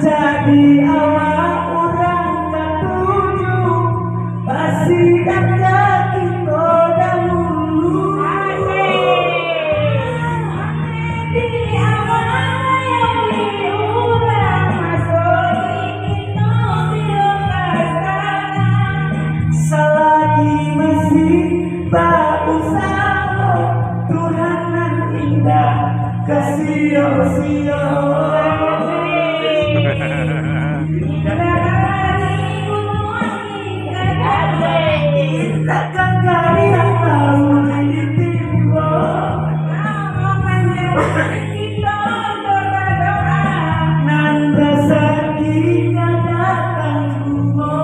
jadi awak orang ketujuh pasti dekat kita dahulu. Di awal yang diurang masuk kita pasangan. Selagi masih berusaha Tuhan yang indah kasih-kasih. Takkan kalian tahu ditimbang kita berdoa nan rezekinya datang semua.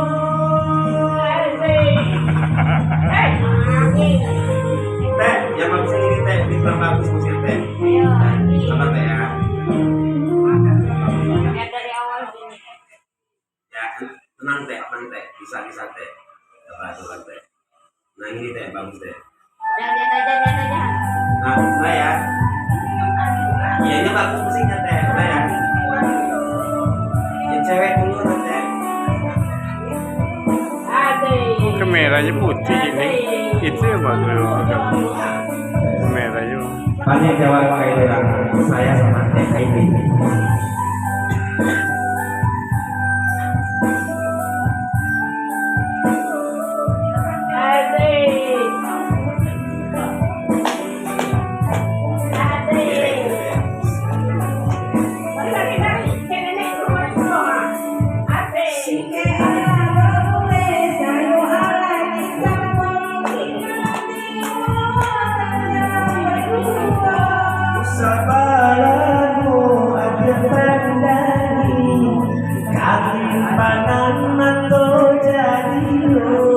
Teh, yang bagus ini teh, bintang bagus musik teh. Sama teh ya. Dari awal gini. Ya, tenang teh, bisa teh. Coba teh. Nah ini teh bagus teh. Lihat aja. Nah, mulai ya. Ya ini bagus musiknya teh, mulai ya. Yang cewek dulu teh. Kameranya putih ini. Itu yang bagus. Kameranya. Banyak jawab kayak orang saya sama teh ini. Sabalamu ada pandani kaki panan atau jadi lo.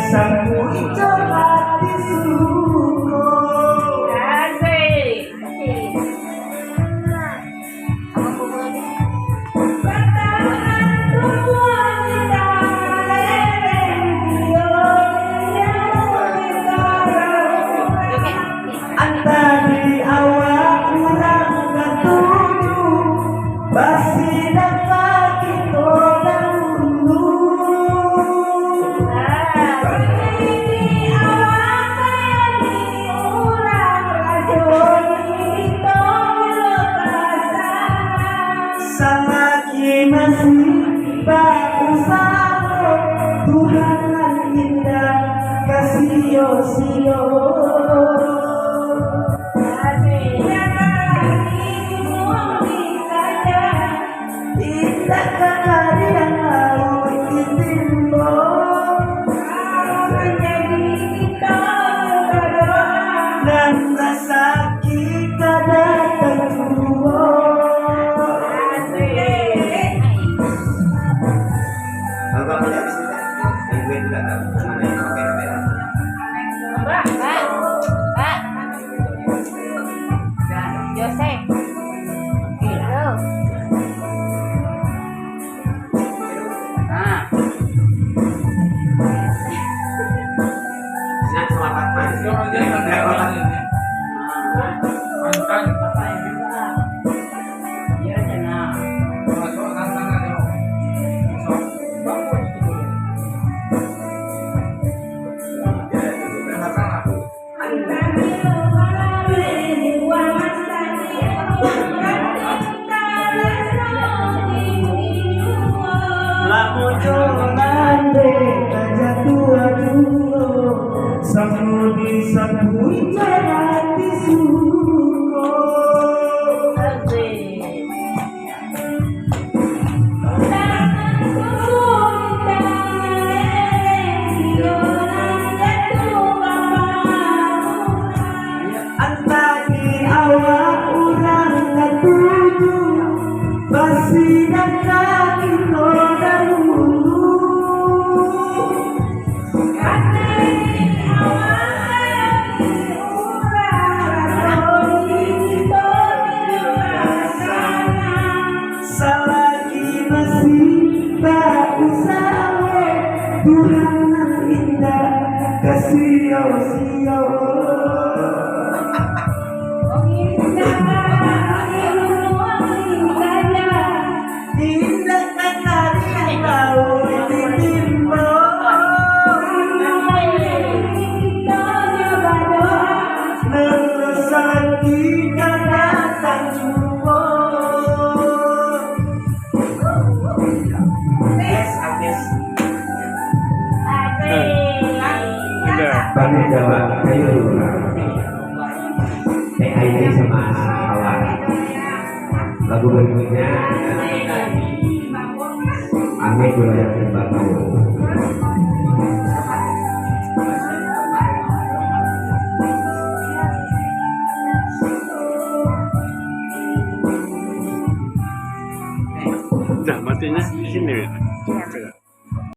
Sambuni coba disuko. Antari awak kurang ketujuh pasti dapat kita dahulu. Selagi masih berusaha Tuhan yang indah kasih-kasih. Indahkan hari yang lalu ditimbang dan rasa kita datang semua. Kalau punya di sini, yang gue juga tahu mana yang pakai kamera. Pak. Joseph. Gitu. Nah. Nah, sama Fatma. Lamu jolan dek aja tua-tua Sambuni sabui jangan disuko. Antari awak orang ketujuh pasti dekat kita dahulu. Kasih-kasih indah kenari yang tahu ditimpa Nerasaki karena tak jumpa Habis Udah. Kami coba kayu dulu. Ini sama kawan. Lagu berikutnya Ame Goyang Tembakau. Udah matinya di sini. Win.